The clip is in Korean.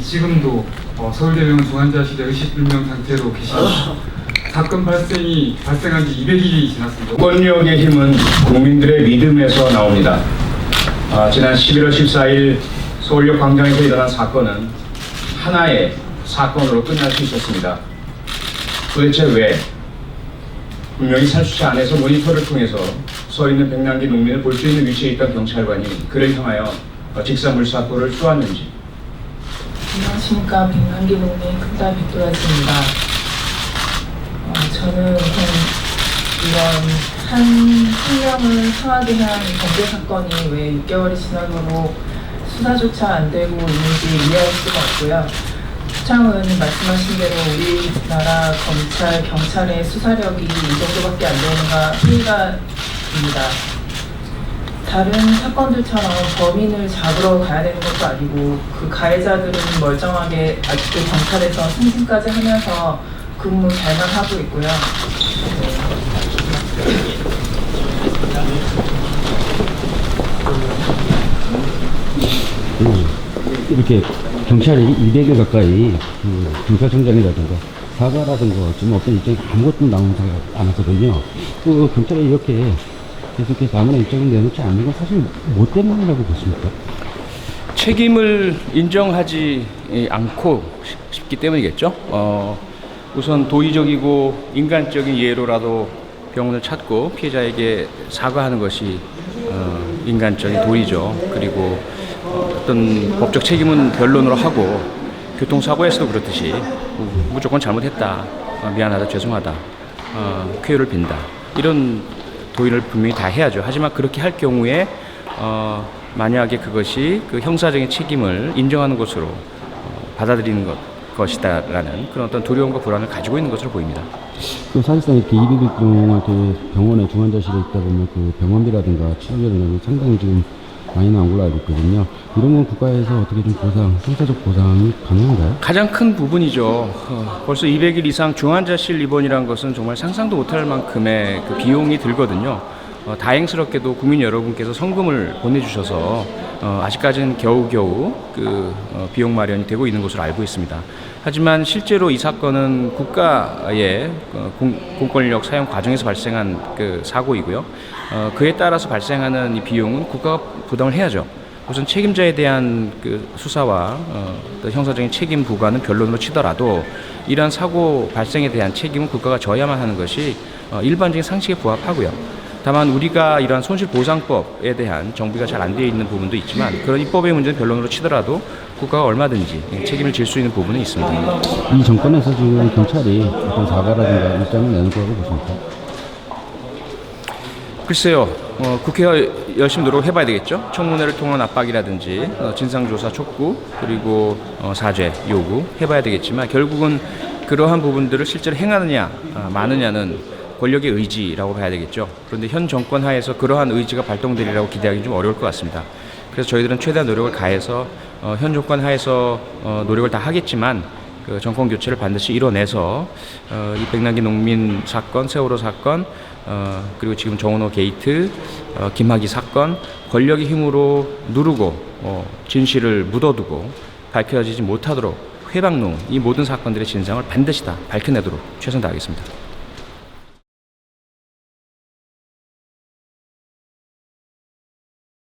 지금도 서울대병원 중환자실에 의식불명 상태로 계십니다. 사건 발생한 지 200일이 지났습니다. 권력의 힘은 국민들의 믿음에서 나옵니다. 지난 11월 14일 서울역 광장에서 일어난 사건은 하나의 사건으로 끝날 수 있었습니다. 도대체 왜? 분명히 살수차 안에서 모니터를 통해서 서 있는 백남기 농민을 볼 수 있는 위치에 있던 경찰관이 그를 향하여 직사물사포를 쏘았는지. 안녕하십니까. 백남기 농민 큰딸 백도라지입니다. 저는 이런 한 명을 상하게 한 범죄 사건이 왜 6개월이 지나도록 수사조차 안 되고 있는지 이해할 수가 없고요. 수창은 말씀하신 대로 우리나라 검찰, 경찰의 수사력이 이 정도밖에 안 되는가 회의가 됩니다. 다른 사건들처럼 범인을 잡으러 가야 되는 것도 아니고 그 가해자들은 멀쩡하게 아직도 경찰에서 승진까지 하면서 근무 잘만 하고 있고요. 이렇게 경찰이 200여 가까이 경찰청장이라든가 사과라든가 좀 어떤 입장이 아무것도 나오지 않았거든요. 그 경찰이 이렇게 계속해서 아무런 입장을 내놓지 않는 건 사실 뭐 때문이라고 보십니까? 책임을 인정하지 않고 싶기 때문이겠죠. 우선 도의적이고 인간적인 예로라도 병원을 찾고 피해자에게 사과하는 것이 인간적인 도리죠. 그리고 어떤 법적 책임은 변론으로 하고 교통사고에서도 그렇듯이 무조건 잘못했다, 미안하다, 죄송하다, 쾌유를 빈다, 이런 도의를 분명히 다 해야죠. 하지만 그렇게 할 경우에 만약에 그것이 그 형사적인 책임을 인정하는 것으로 받아들이는 것이다라는 그런 어떤 두려움과 불안을 가지고 있는 것으로 보입니다. 그 사실상 이렇게 200일 동안 그 병원에 중환자실에 있다 보면 그 병원비라든가 치료비라든가 상당히 지금 많이 나온 걸로 알고 있거든요. 이런 건 국가에서 어떻게 좀 보상, 형사적 보상이 가능한가요? 가장 큰 부분이죠. 벌써 200일 이상 중환자실 입원이라는 것은 정말 상상도 못할 만큼의 그 비용이 들거든요. 다행스럽게도 국민 여러분께서 성금을 보내주셔서 아직까지는 겨우겨우 그 비용 마련이 되고 있는 것으로 알고 있습니다. 하지만 실제로 이 사건은 국가의 공권력 사용 과정에서 발생한 그 사고이고요. 그에 따라서 발생하는 이 비용은 국가가 부담을 해야죠. 우선 책임자에 대한 그 수사와 또 형사적인 책임 부과는 변론으로 치더라도 이러한 사고 발생에 대한 책임은 국가가 져야만 하는 것이 일반적인 상식에 부합하고요. 다만 우리가 이러한 손실보상법에 대한 정비가 잘 안 되어 있는 부분도 있지만 그런 입법의 문제는 변론으로 치더라도 국가가 얼마든지 책임을 질 수 있는 부분은 있습니다. 이 정권에서 지금 경찰이 어떤 사과라든가 입장을 내는 거라고 보십니까? 글쎄요, 국회가 열심히 노력해봐야 되겠죠. 청문회를 통한 압박이라든지 진상조사 촉구 그리고 사죄 요구 해봐야 되겠지만 결국은 그러한 부분들을 실제로 행하느냐 마느냐는 권력의 의지라고 봐야 되겠죠. 그런데 현 정권 하에서 그러한 의지가 발동되리라고 기대하기는 좀 어려울 것 같습니다. 그래서 저희들은 최대한 노력을 가해서 현 정권 하에서 노력을 다 하겠지만 그 정권 교체를 반드시 이뤄내서 이 백남기 농민 사건, 세월호 사건, 그리고 지금 정은호 게이트, 김학의 사건 권력의 힘으로 누르고 진실을 묻어두고 밝혀지지 못하도록 회방농 이 모든 사건들의 진상을 반드시 다 밝혀내도록 최선 다하겠습니다.